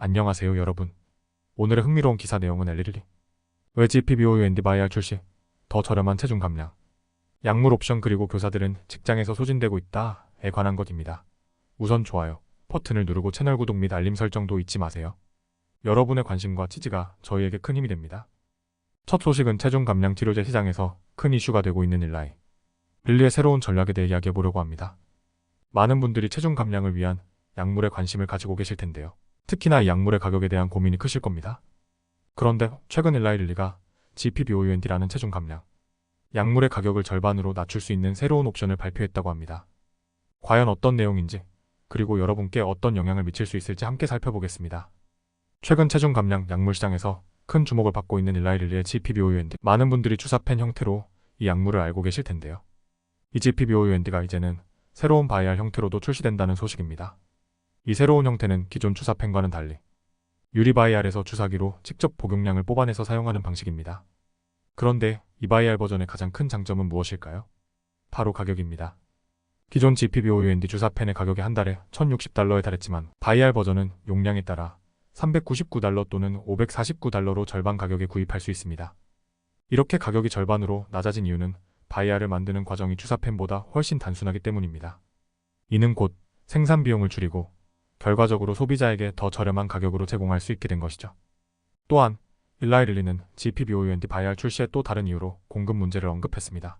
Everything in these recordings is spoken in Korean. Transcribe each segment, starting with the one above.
안녕하세요 여러분. 오늘의 흥미로운 기사 내용은 왜 GPBOUND 바이알 출시, 더 저렴한 체중 감량, 약물 옵션 그리고 교사들은 직장에서 소진되고 있다에 관한 것입니다. 우선 좋아요 버튼을 누르고 채널 구독 및 알림 설정도 잊지 마세요. 여러분의 관심과 지지가 저희에게 큰 힘이 됩니다. 첫 소식은 체중 감량 치료제 시장에서 큰 이슈가 되고 있는 릴리의 새로운 전략에 대해 이야기해보려고 합니다. 많은 분들이 체중 감량을 위한 약물에 관심을 가지고 계실 텐데요. 특히나 이 약물의 가격에 대한 고민이 크실 겁니다. 그런데 최근 릴리가 GPBOUND라는 체중 감량 약물의 가격을 절반으로 낮출 수 있는 새로운 옵션을 발표했다고 합니다. 과연 어떤 내용인지, 그리고 여러분께 어떤 영향을 미칠 수 있을지 함께 살펴보겠습니다. 최근 체중 감량 약물 시장에서 큰 주목을 받고 있는 릴리의 GPBOUND, 많은 분들이 주사펜 형태로 이 약물을 알고 계실 텐데요. 이 GPBOUND가 이제는 새로운 바이알 형태로도 출시된다는 소식입니다. 이 새로운 형태는 기존 주사펜과는 달리 유리바이알에서 주사기로 직접 복용량을 뽑아내서 사용하는 방식입니다. 그런데 이 바이알 버전의 가장 큰 장점은 무엇일까요? 바로 가격입니다. 기존 GPBOUND 주사펜의 가격이 한 달에 $1,060에 달했지만 바이알 버전은 용량에 따라 $399 또는 $549로 절반 가격에 구입할 수 있습니다. 이렇게 가격이 절반으로 낮아진 이유는 바이알을 만드는 과정이 주사펜보다 훨씬 단순하기 때문입니다. 이는 곧 생산 비용을 줄이고 결과적으로 소비자에게 더 저렴한 가격으로 제공할 수 있게 된 것이죠. 또한 릴리는 GPBOUND 바이알 출시의 또 다른 이유로 공급 문제를 언급했습니다.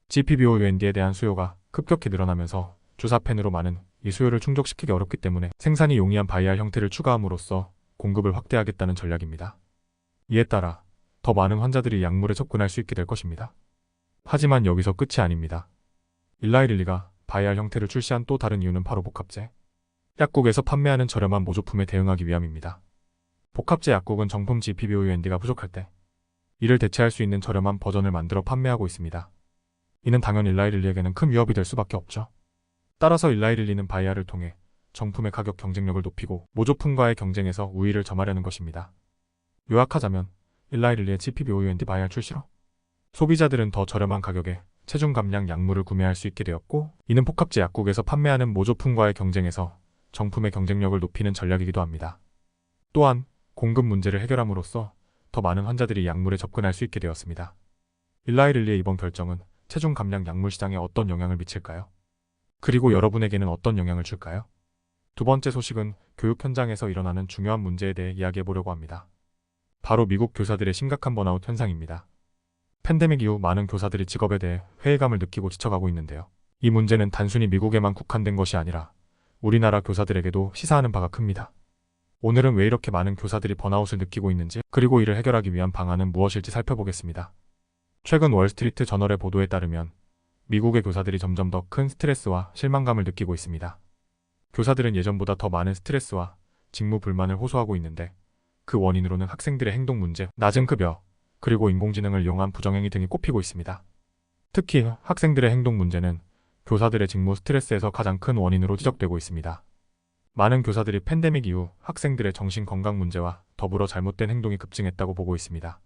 GPBOUND에 대한 수요가 급격히 늘어나면서 주사펜으로 많은 이 수요를 충족시키기 어렵기 때문에 생산이 용이한 바이알 형태를 추가함으로써 공급을 확대하겠다는 전략입니다. 이에 따라 더 많은 환자들이 약물에 접근할 수 있게 될 것입니다. 하지만 여기서 끝이 아닙니다. 릴리가 바이알 형태를 출시한 또 다른 이유는 바로 복합제 약국에서 판매하는 저렴한 모조품에 대응하기 위함입니다. 복합제 약국은 정품 GPBOUND가 부족할 때 이를 대체할 수 있는 저렴한 버전을 만들어 판매하고 있습니다. 이는 당연 릴리에게는 큰 위협이 될 수밖에 없죠. 따라서 릴리는 바이알을 통해 정품의 가격 경쟁력을 높이고 모조품과의 경쟁에서 우위를 점하려는 것입니다. 요약하자면 릴리의 GPBOUND 바이알 출시로 소비자들은 더 저렴한 가격에 체중 감량 약물을 구매할 수 있게 되었고, 이는 복합제 약국에서 판매하는 모조품과의 경쟁에서 정품의 경쟁력을 높이는 전략이기도 합니다. 또한 공급 문제를 해결함으로써 더 많은 환자들이 약물에 접근할 수 있게 되었습니다. 릴리의 이번 결정은 체중 감량 약물 시장에 어떤 영향을 미칠까요? 그리고 여러분에게는 어떤 영향을 줄까요? 두 번째 소식은 교육 현장에서 일어나는 중요한 문제에 대해 이야기해보려고 합니다. 바로 미국 교사들의 심각한 번아웃 현상입니다. 팬데믹 이후 많은 교사들이 직업에 대해 회의감을 느끼고 지쳐가고 있는데요. 이 문제는 단순히 미국에만 국한된 것이 아니라 우리나라 교사들에게도 시사하는 바가 큽니다. 오늘은 왜 이렇게 많은 교사들이 번아웃을 느끼고 있는지, 그리고 이를 해결하기 위한 방안은 무엇일지 살펴보겠습니다. 최근 월스트리트 저널의 보도에 따르면 미국의 교사들이 점점 더 큰 스트레스와 실망감을 느끼고 있습니다. 교사들은 예전보다 더 많은 스트레스와 직무 불만을 호소하고 있는데, 그 원인으로는 학생들의 행동 문제, 낮은 급여, 그리고 인공지능을 이용한 부정행위 등이 꼽히고 있습니다. 특히 학생들의 행동 문제는 교사들의 직무 스트레스에서 가장 큰 원인으로 지적되고 있습니다. 많은 교사들이 팬데믹 이후 학생들의 정신 건강 문제와 더불어 잘못된 행동이 급증했다고 보고 있습니다.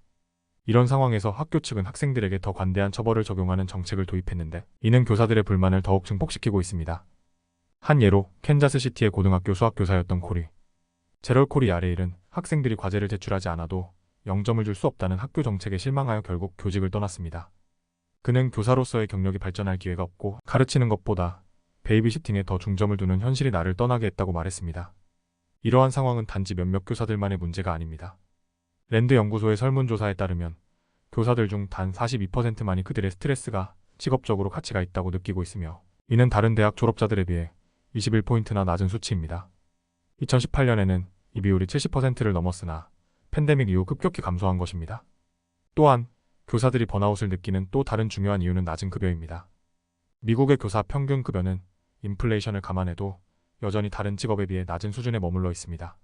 이런 상황에서 학교 측은 학생들에게 더 관대한 처벌을 적용하는 정책을 도입했는데, 이는 교사들의 불만을 더욱 증폭시키고 있습니다. 한 예로 캔자스시티의 고등학교 수학교사였던 제럴 코리 야레일은 학생들이 과제를 제출하지 않아도 0점을 줄 수 없다는 학교 정책에 실망하여 결국 교직을 떠났습니다. 그는 교사로서의 경력이 발전할 기회가 없고 가르치는 것보다 베이비시팅에 더 중점을 두는 현실이 나를 떠나게 했다고 말했습니다. 이러한 상황은 단지 몇몇 교사들만의 문제가 아닙니다. 랜드 연구소의 설문조사에 따르면 교사들 중 단 42%만이 그들의 스트레스가 직업적으로 가치가 있다고 느끼고 있으며, 이는 다른 대학 졸업자들에 비해 21포인트나 낮은 수치입니다. 2018년에는 이 비율이 70%를 넘었으나 팬데믹 이후 급격히 감소한 것입니다. 또한 교사들이 번아웃을 느끼는 또 다른 중요한 이유는 낮은 급여입니다. 미국의 교사 평균 급여는 인플레이션을 감안해도 여전히 다른 직업에 비해 낮은 수준에 머물러 있습니다.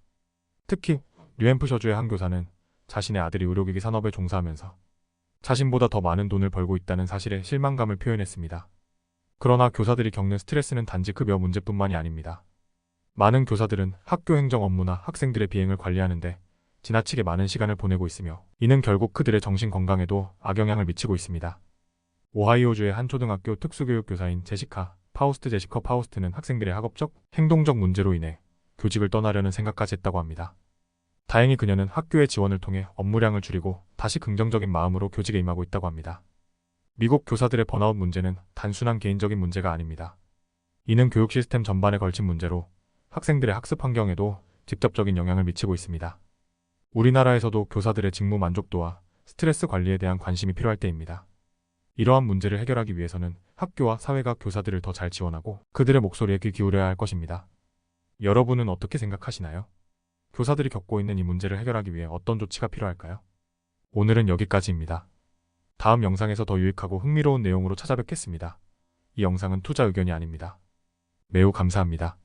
특히 뉴햄프셔주의 한 교사는 자신의 아들이 의료기기 산업에 종사하면서 자신보다 더 많은 돈을 벌고 있다는 사실에 실망감을 표현했습니다. 그러나 교사들이 겪는 스트레스는 단지 급여 문제뿐만이 아닙니다. 많은 교사들은 학교 행정 업무나 학생들의 비행을 관리하는데 지나치게 많은 시간을 보내고 있으며, 이는 결국 그들의 정신 건강에도 악영향을 미치고 있습니다. 오하이오주의 한 초등학교 특수교육 교사인 제시카 파우스트는 학생들의 학업적, 행동적 문제로 인해 교직을 떠나려는 생각까지 했다고 합니다. 다행히 그녀는 학교의 지원을 통해 업무량을 줄이고 다시 긍정적인 마음으로 교직에 임하고 있다고 합니다. 미국 교사들의 번아웃 문제는 단순한 개인적인 문제가 아닙니다. 이는 교육 시스템 전반에 걸친 문제로 학생들의 학습 환경에도 직접적인 영향을 미치고 있습니다. 우리나라에서도 교사들의 직무 만족도와 스트레스 관리에 대한 관심이 필요할 때입니다. 이러한 문제를 해결하기 위해서는 학교와 사회가 교사들을 더 잘 지원하고 그들의 목소리에 귀 기울여야 할 것입니다. 여러분은 어떻게 생각하시나요? 교사들이 겪고 있는 이 문제를 해결하기 위해 어떤 조치가 필요할까요? 오늘은 여기까지입니다. 다음 영상에서 더 유익하고 흥미로운 내용으로 찾아뵙겠습니다. 이 영상은 투자 의견이 아닙니다. 매우 감사합니다.